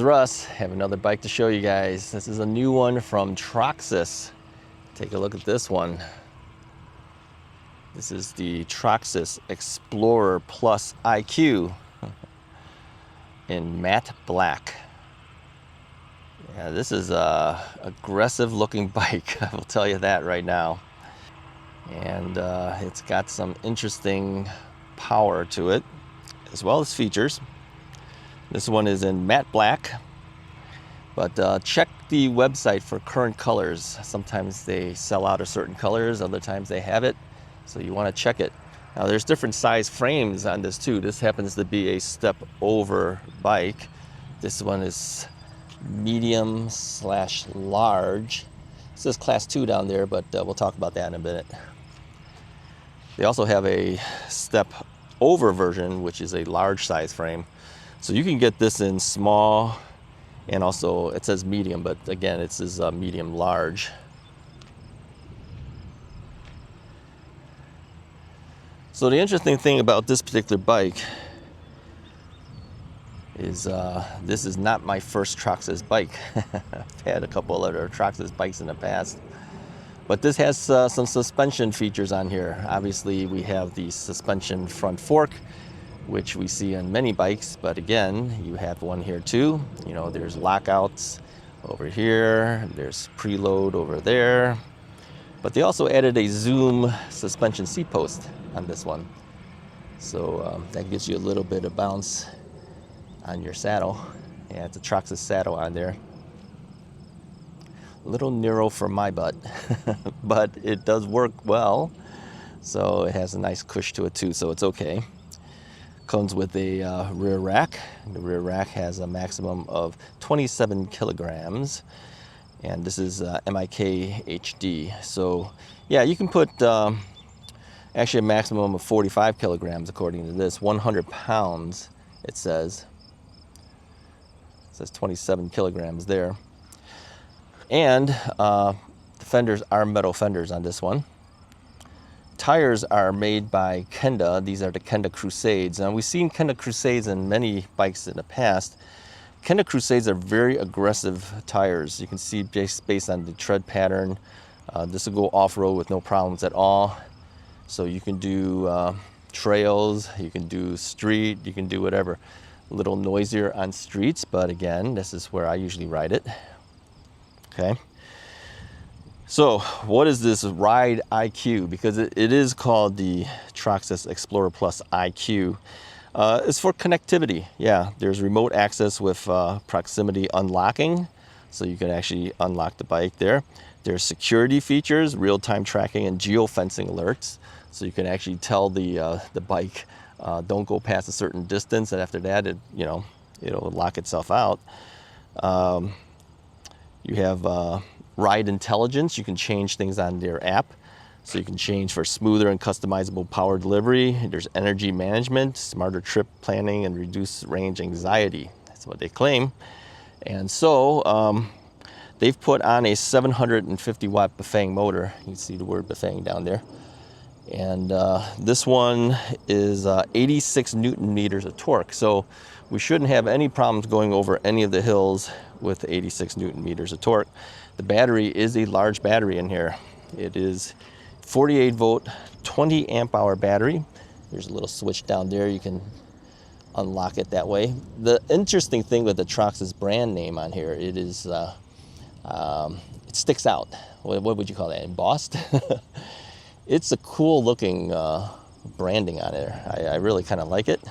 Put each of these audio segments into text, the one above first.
is Russ. I have another bike to show you guys. This is a new one from Troxus. Take a look at this one. This is the Troxus Explorer Plus IQ in matte black. Yeah, this is a aggressive looking bike, I will tell you that right now. And it's got some interesting power to it, as well as features. This one is in matte black, but check the website for current colors. Sometimes they sell out of certain colors, other times they have it, so you want to check it. Now there's different size frames on this too. This happens to be a step over bike. This one is medium/large. It says class 2 down there, but we'll talk about that in a minute. They also have a step over version, which is a large size frame. So you can get this in small, and also it says medium, but again, it says medium large. So the interesting thing about this particular bike is this is not my first Troxus bike. I've had a couple other Troxus bikes in the past, but this has some suspension features on here. Obviously, we have the suspension front fork, which we see on many bikes, but again, you have one here too. You know, there's lockouts over here, there's preload over there, but they also added a zoom suspension seat post on this one. So that gives you a little bit of bounce on your saddle. Yeah, it's a Troxus saddle on there. A little narrow for my butt, but it does work well. So it has a nice cush to it too, so it's okay. Comes with a rear rack. The rear rack has a maximum of 27 kilograms, and this is Ebike HD. So yeah, you can put actually a maximum of 45 kilograms according to this. 100 pounds, it says. It says 27 kilograms there. And the fenders are metal fenders on this one. Tires are made by Kenda. These are the Kenda Crusades. Now, we've seen Kenda Crusades in many bikes in the past. Kenda Crusades are very aggressive tires. You can see just based on the tread pattern, this will go off-road with no problems at all. So you can do trails, you can do street, you can do whatever. A little noisier on streets, but again, this is where I usually ride it. Okay. So what is this Ride IQ? Because it is called the Troxus Explorer Plus IQ. It's for connectivity. Yeah, there's remote access with proximity unlocking. So you can actually unlock the bike there. There's security features, real-time tracking and geofencing alerts. So you can actually tell the bike, don't go past a certain distance, and after that, it'll lock itself out. You have Ride Intelligence. You can change things on their app. So you can change for smoother and customizable power delivery. There's energy management, smarter trip planning, and reduced range anxiety. That's what they claim. And so they've put on a 750 watt Bafang motor. You can see the word Bafang down there. And this one is 86 Newton meters of torque. So we shouldn't have any problems going over any of the hills with 86 Newton meters of torque. The battery is a large battery in here. It is 48 volt, 20 amp hour battery. There's a little switch down there. You can unlock it that way. The interesting thing with the Troxus brand name on here, it is, it sticks out. What would you call that, embossed? It's a cool looking branding on it. I really kind of like it.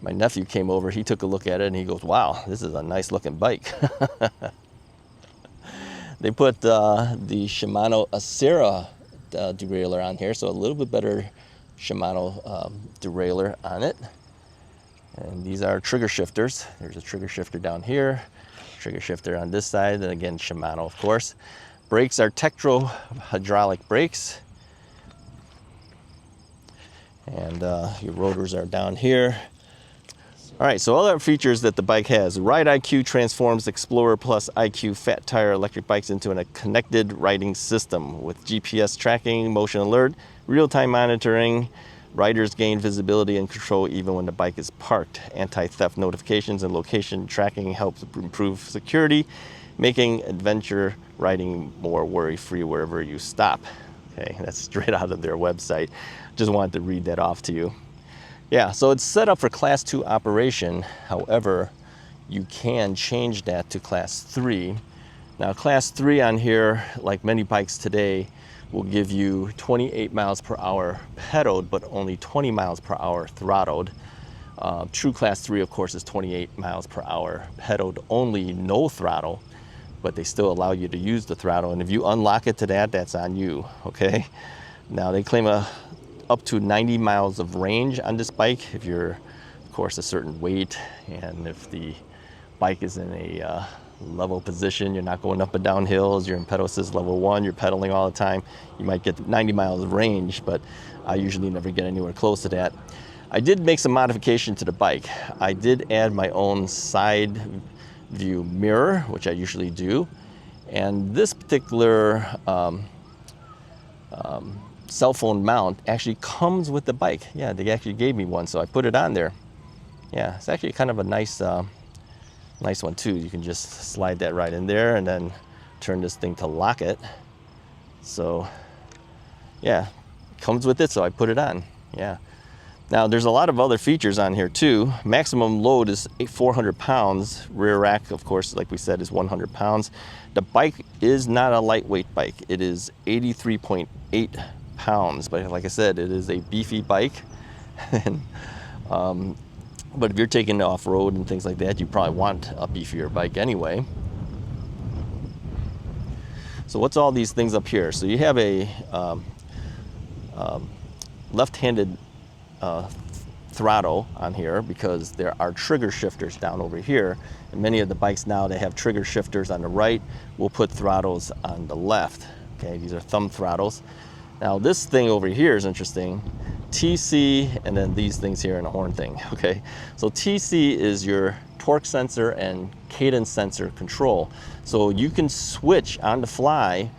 My nephew came over, he took a look at it and he goes, wow, this is a nice looking bike. They put the Shimano Acera derailleur on here, so a little bit better Shimano derailleur on it. And these are trigger shifters. There's a trigger shifter down here, trigger shifter on this side, and again, Shimano, of course. Brakes are Tektro hydraulic brakes. And your rotors are down here. All right, so other features that the bike has. Ride IQ transforms Explorer Plus IQ fat tire electric bikes into a connected riding system with GPS tracking, motion alert, real-time monitoring, Riders gain visibility and control even when the bike is parked. Anti-theft notifications and location tracking helps improve security, making adventure riding more worry-free wherever you stop. Okay, that's straight out of their website. Just wanted to read that off to you. Yeah, so it's set up for Class 2 operation. However, you can change that to Class 3. Now, Class 3 on here, like many bikes today, will give you 28 miles per hour pedaled, but only 20 miles per hour throttled. True Class 3, of course, is 28 miles per hour pedaled, only no throttle, but they still allow you to use the throttle. And if you unlock it to that, that's on you, okay? Now, they claim up to 90 miles of range on this bike if you're, of course, a certain weight, and if the bike is in a level position, you're not going up and down hills, you're in pedal assist level 1, you're pedaling all the time, you might get 90 miles of range, but I usually never get anywhere close to that. I did make some modification to the bike. I did add my own side view mirror, which I usually do, and this particular cell phone mount actually comes with the bike. Yeah, they actually gave me one, so I put it on there. Yeah, it's actually kind of a nice one too. You can just slide that right in there and then turn this thing to lock it. So yeah, it comes with it, so I put it on. Yeah. Now there's a lot of other features on here too. Maximum load is 400 pounds. Rear rack, of course, like we said, is 100 pounds. The bike is not a lightweight bike. It is 83.8 pounds, but like I said, it is a beefy bike. And, but if you're taking it off-road and things like that, you probably want a beefier bike anyway. So what's all these things up here? So you have a left-handed throttle on here because there are trigger shifters down over here. And many of the bikes now, they have trigger shifters on the right. We'll put throttles on the left. Okay, these are thumb throttles. Now this thing over here is interesting. TC, and then these things here and a horn thing, okay? So TC is your torque sensor and cadence sensor control. So you can switch on the fly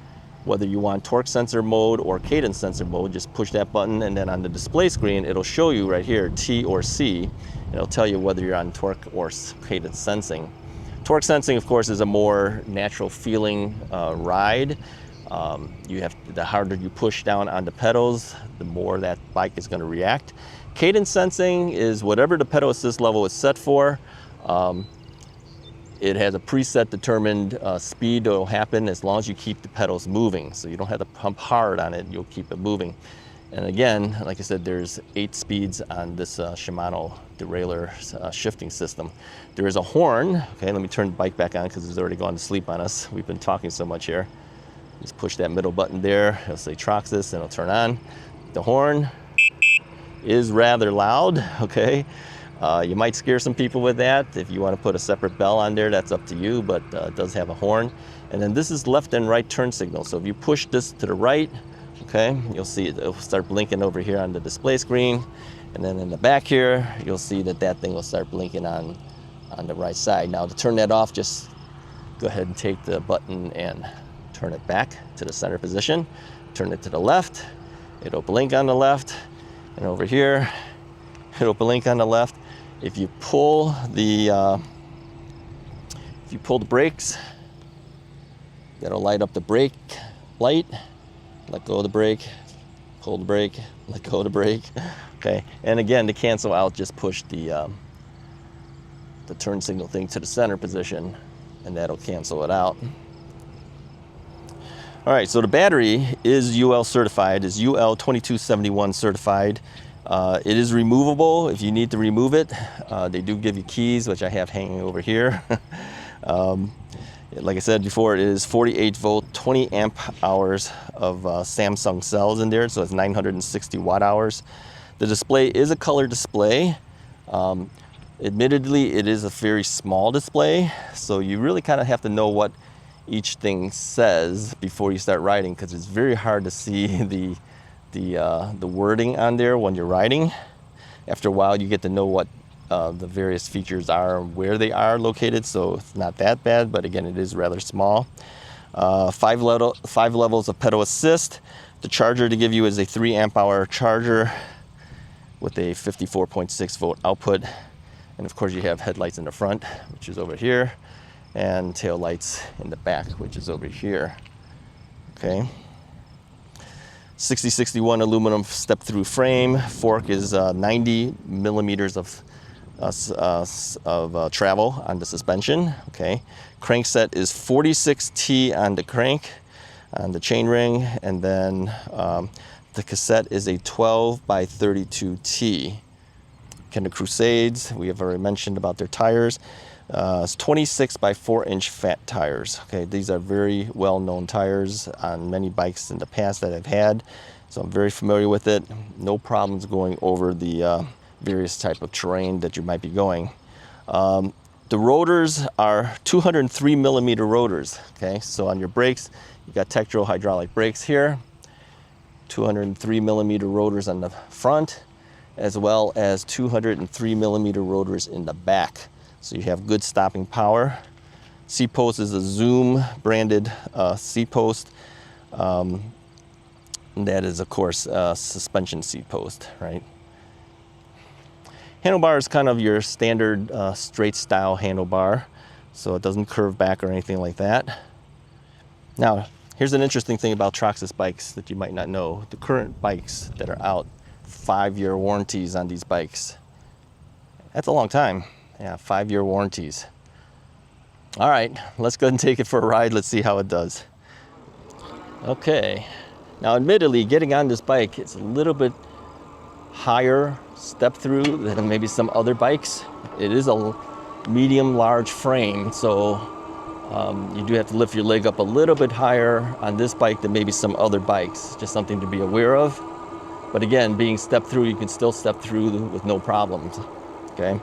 whether you want torque sensor mode or cadence sensor mode. Just push that button, and then on the display screen, it'll show you right here, T or C. It'll tell you whether you're on torque or cadence sensing. Torque sensing, of course, is a more natural feeling ride. The harder you push down on the pedals, the more that bike is going to react. Cadence sensing is whatever the pedal assist level is set for. It has a preset determined speed that will happen as long as you keep the pedals moving. So you don't have to pump hard on it, you'll keep it moving. And again, like I said, there's 8 speeds on this Shimano derailleur shifting system. There is a horn. Okay, let me turn the bike back on because it's already gone to sleep on us. We've been talking so much here. Just push that middle button there. It'll say Troxus and it'll turn on. The horn is rather loud, okay? You might scare some people with that. If you want to put a separate bell on there, that's up to you, but it does have a horn. And then this is left and right turn signal. So if you push this to the right, okay, you'll see it'll start blinking over here on the display screen. And then in the back here, you'll see that that thing will start blinking on the right side. Now to turn that off, just go ahead and take the button and turn it back to the center position. Turn it to the left, it'll blink on the left. And over here, it'll blink on the left. If you pull the brakes, that'll light up the brake light. Let go of the brake, pull the brake, let go of the brake. Okay, and again, to cancel out, just push the turn signal thing to the center position, and that'll cancel it out. All right, so the battery is UL certified, is UL 2271 certified. It is removable if you need to remove it. They do give you keys, which I have hanging over here. Like I said before, it is 48 volt, 20 amp hours of Samsung cells in there, so it's 960 watt hours. The display is a color display. Admittedly, it is a very small display, so you really kind of have to know what each thing says before you start riding, because it's very hard to see the wording on there when you're riding. After a while, you get to know what the various features are and where they are located, so it's not that bad, but again, it is rather small. 5 levels of pedal assist. The charger to give you is a 3 amp hour charger. with a 54.6 volt output. And of course you have headlights in the front, which is over here, and tail lights in the back, which is over here. Okay. 6061 aluminum step-through frame. Fork is 90 millimeters of travel on the suspension. Okay. Crankset is 46T on the crank, on the chain ring, and then the cassette is a 12 by 32T. Kenda Crusades, we have already mentioned about their tires. It's 26 by 4-inch fat tires. Okay, these are very well-known tires on many bikes in the past that I've had, so I'm very familiar with it. No problems going over the various type of terrain that you might be going. The rotors are 203 millimeter rotors. Okay, so on your brakes, you got Tektro hydraulic brakes here, 203 millimeter rotors on the front, as well as 203 millimeter rotors in the back. So you have good stopping power. Seat post is a Zoom branded seat post. And that is, of course, a suspension seat post, right? Handlebar is kind of your standard straight style handlebar, so it doesn't curve back or anything like that. Now, here's an interesting thing about Troxus bikes that you might not know. The current bikes that are out, 5-year warranties on these bikes. That's a long time. Yeah, 5-year warranties. All right, let's go ahead and take it for a ride. Let's see how it does. Okay, now admittedly, getting on this bike, it's a little bit higher step through than maybe some other bikes. It is a medium large frame, so you do have to lift your leg up a little bit higher on this bike than maybe some other bikes. Just something to be aware of. But again, being step through, you can still step through with no problems. Okay.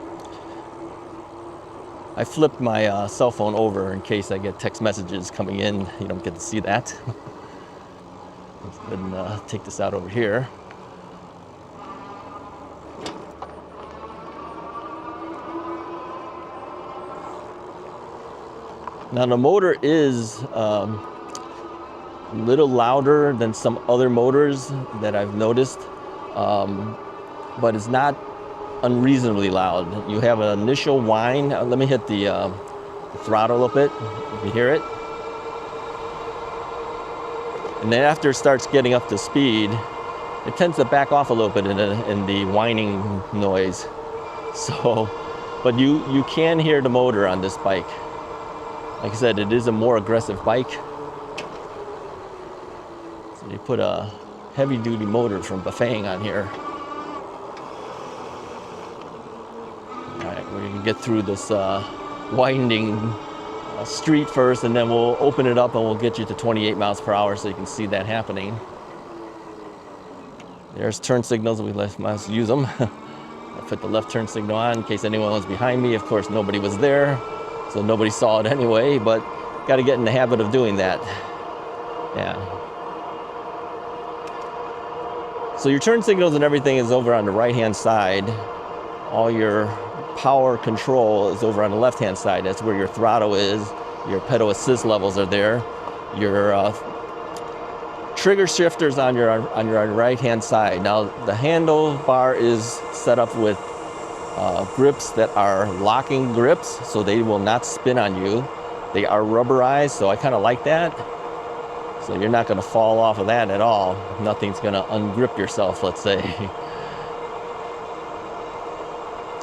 I flipped my cell phone over in case I get text messages coming in. You don't get to see that. Let's go ahead and take this out over here. Now the motor is a little louder than some other motors that I've noticed, but it's not unreasonably loud. You have an initial whine. Let me hit the throttle a bit. You can hear it. And then after it starts getting up to speed, it tends to back off a little bit in the whining noise. So, but you can hear the motor on this bike. Like I said, it is a more aggressive bike. So you put a heavy-duty motor from Bafang on here. All right, we're gonna get through this winding street first, and then we'll open it up and we'll get you to 28 miles per hour so you can see that happening. There's turn signals, we must use them. I put the left turn signal on in case anyone was behind me. Of course, nobody was there, so nobody saw it anyway, but got to get in the habit of doing that. Yeah. So your turn signals and everything is over on the right-hand side. All your power control is over on the left-hand side. That's where your throttle is. Your pedal assist levels are there. Your trigger shifters on your right-hand side. Now the handlebar is set up with grips that are locking grips, so they will not spin on you. They are rubberized, so I kind of like that. So you're not going to fall off of that at all. Nothing's going to ungrip yourself, let's say.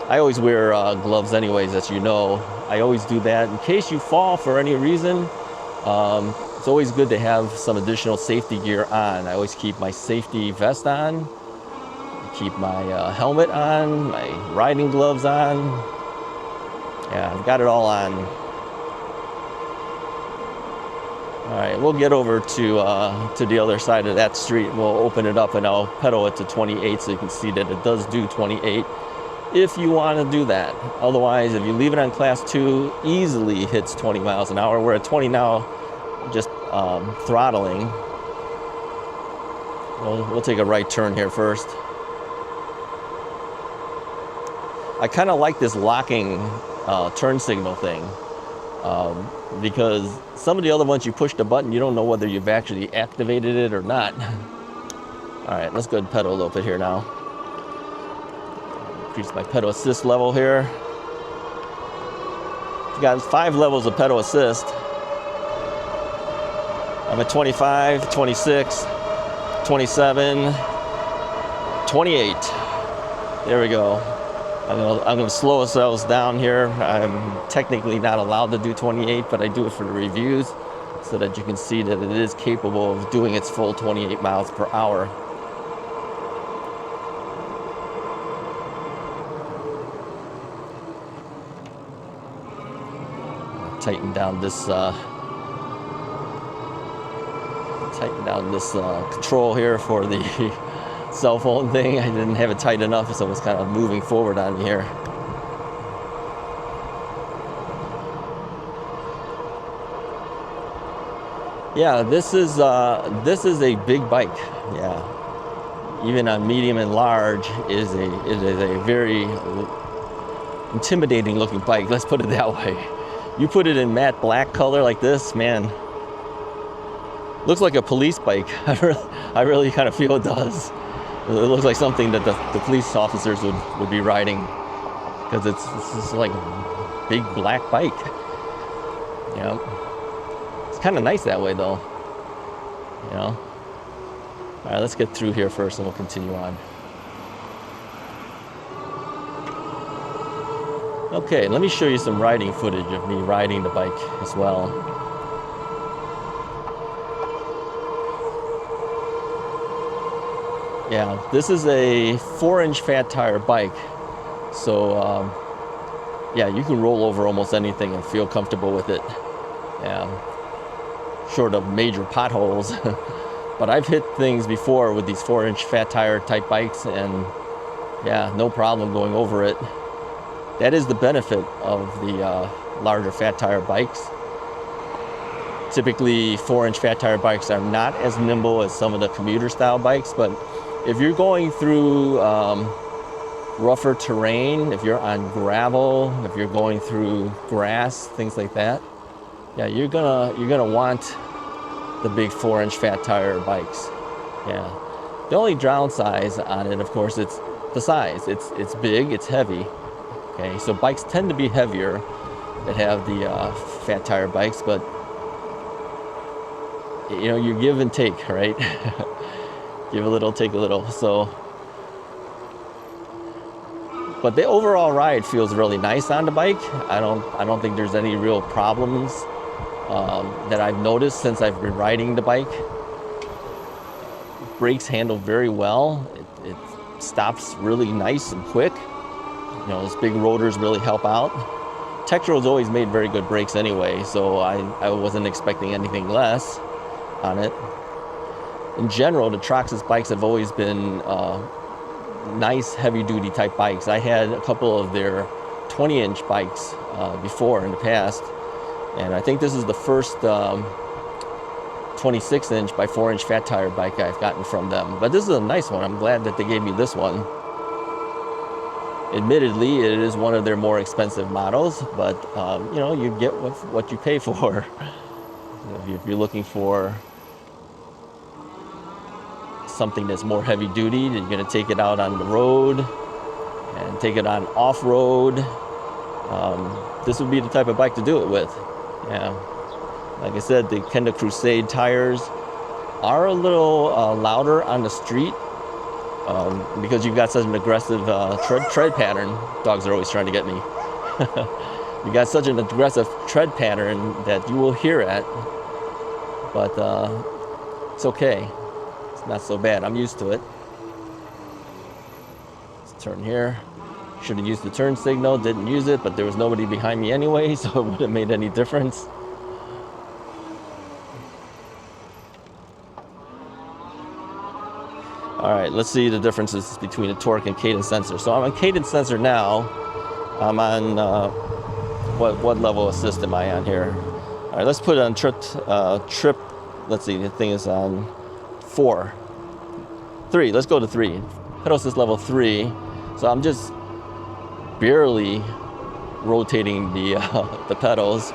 I always wear gloves anyways, as you know. I always do that. In case you fall for any reason, it's always good to have some additional safety gear on. I always keep my safety vest on, keep my helmet on, my riding gloves on. Yeah, I've got it all on. All right, we'll get over to the other side of that street. We'll open it up and I'll pedal it to 28 so you can see that it does do 28 if you want to do that. Otherwise, if you leave it on class 2, easily hits 20 miles an hour. We're at 20 now, just throttling. We'll take a right turn here first. I kind of like this locking turn signal thing because some of the other ones you push the button, you don't know whether you've actually activated it or not. All right, let's go ahead and pedal a little bit here now. Increase my pedal assist level here. I've got 5 levels of pedal assist. I'm at 25, 26, 27, 28. There we go. I'm gonna slow ourselves down here. I'm technically not allowed to do 28, but I do it for the reviews so that you can see that it is capable of doing its full 28 miles per hour. Tighten down this control here for the cell phone thing. I didn't have it tight enough, so it was kind of moving forward on me here. Yeah, this is a big bike. Yeah, even on medium and large, it is a very intimidating looking bike. Let's put it that way. You put it in matte black color like this, man. Looks like a police bike. I really kind of feel it does. It looks like something that the police officers would be riding, because it's just like a big black bike. Yeah, it's kind of nice that way though. You know. All right, let's get through here first, and we'll continue on. Okay, let me show you some riding footage of me riding the bike as well. Yeah, this is a 4-inch fat tire bike, so yeah, you can roll over almost anything and feel comfortable with it. Yeah, short of major potholes. But I've hit things before with these 4-inch fat tire type bikes, and yeah, no problem going over it. That is the benefit of the larger fat tire bikes. Typically, 4-inch fat tire bikes are not as nimble as some of the commuter style bikes, but if you're going through rougher terrain, if you're on gravel, if you're going through grass, things like that, yeah, you're gonna want the big 4-inch fat tire bikes. Yeah. The only downside on it, of course, it's the size. It's big, it's heavy. Okay, so bikes tend to be heavier that have the fat tire bikes, but you know, you give and take, right? Give a little, take a little. So, but the overall ride feels really nice on the bike. I don't think there's any real problems that I've noticed since I've been riding the bike. Brakes handle very well. It stops really nice and quick. You know, those big rotors really help out. Tektron's always made very good brakes anyway, so I wasn't expecting anything less on it. In general, the Troxus bikes have always been nice heavy-duty type bikes. I had a couple of their 20-inch bikes before in the past, and I think this is the first 26-inch by 4-inch fat tire bike I've gotten from them. But this is a nice one. I'm glad that they gave me this one. Admittedly, it is one of their more expensive models, but you know, you get what you pay for. If you're looking for something that's more heavy duty, you're going to take it out on the road and take it on off-road, this would be the type of bike to do it with. Yeah, like I said, the Kenda Crusade tires are a little louder on the street because you've got such an aggressive tread pattern. Dogs are always trying to get me. You got such an aggressive tread pattern that you will hear it, but it's okay. Not so bad. I'm used to it. Let's turn here. Should have used the turn signal. Didn't use it, but there was nobody behind me anyway, so it wouldn't have made any difference. All right, let's see the differences between the torque and cadence sensor. So I'm on cadence sensor now. I'm on what level assist am I on here? All right, let's put it on trip. Let's see. The thing is on 3. Let's go to 3. Pedal assist level 3. So I'm just barely rotating the pedals.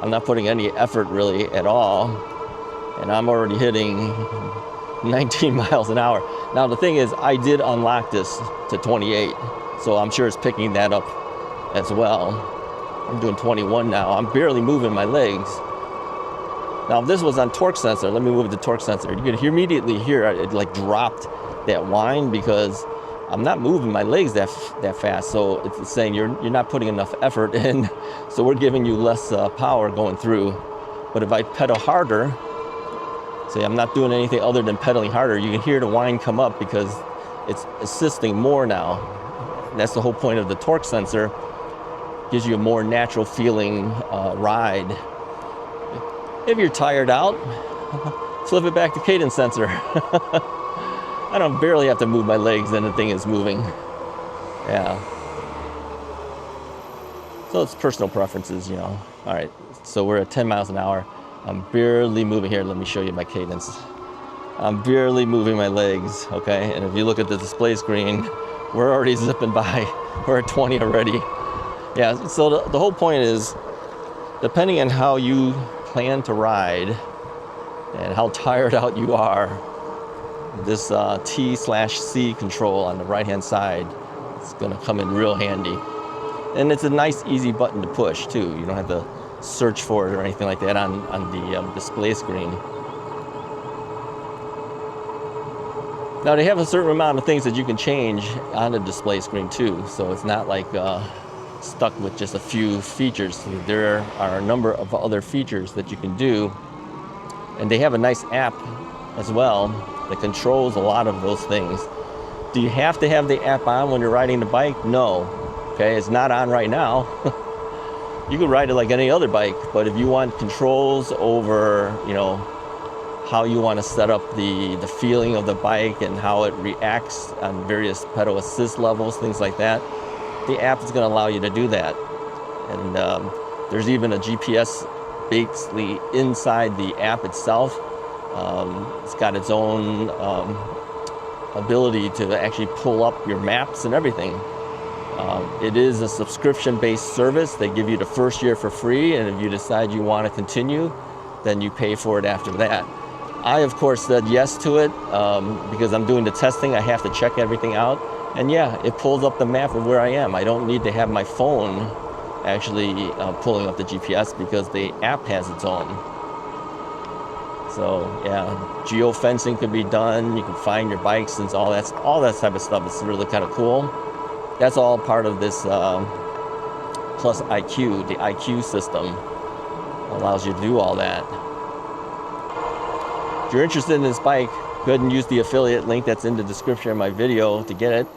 I'm not putting any effort really at all, and I'm already hitting 19 miles an hour. Now the thing is, I did unlock this to 28, so I'm sure it's picking that up as well. I'm doing 21 now. I'm barely moving my legs. Now if this was on torque sensor, let me move it to torque sensor. You can immediately hear it like dropped that whine because I'm not moving my legs that fast. So it's saying you're not putting enough effort in, so we're giving you less power going through. But if I pedal harder, say I'm not doing anything other than pedaling harder, you can hear the whine come up because it's assisting more now. And that's the whole point of the torque sensor. Gives you a more natural feeling ride. If you're tired out, flip it back to Cadence sensor. I don't barely have to move my legs and the thing is moving. Yeah. So it's personal preferences, you know. All right, so we're at 10 miles an hour. I'm barely moving here. Let me show you my cadence. I'm barely moving my legs, okay? And if you look at the display screen, we're already zipping by. We're at 20 already. Yeah, so the whole point is, depending on how you plan to ride and how tired out you are, this T/C control on the right-hand side is gonna come in real handy. And it's a nice, easy button to push too. You don't have to search for it or anything like that on the display screen. Now they have a certain amount of things that you can change on the display screen too. So it's not like stuck with just a few features. There are a number of other features that you can do. And they have a nice app as well that controls a lot of those things. Do you have to have the app on when you're riding the bike? No. Okay, it's not on right now. You could ride it like any other bike, but if you want controls over, you know, how you want to set up the feeling of the bike and how it reacts on various pedal assist levels, things like that, the app is going to allow you to do that. And there's even a GPS basically inside the app itself. It's got its own ability to actually pull up your maps and everything. It is a subscription-based service. They give you the first year for free, and if you decide you want to continue, then you pay for it after that. I, of course, said yes to it because I'm doing the testing. I have to check everything out. And yeah, it pulls up the map of where I am. I don't need to have my phone actually pulling up the GPS because the app has its own. So yeah, geofencing could be done. You can find your bikes and all that type of stuff. It's really kind of cool. That's all part of this Plus IQ. The IQ system allows you to do all that. If you're interested in this bike, go ahead and use the affiliate link that's in the description of my video to get it.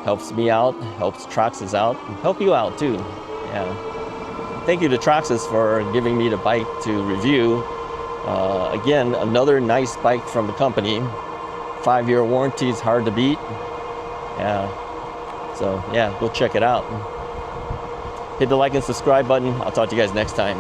Helps me out, helps Troxus out, help you out too. Yeah. Thank you to Troxus for giving me the bike to review. Again, another nice bike from the company. 5-year warranty is hard to beat. Yeah. So yeah, go check it out. Hit the like and subscribe button. I'll talk to you guys next time.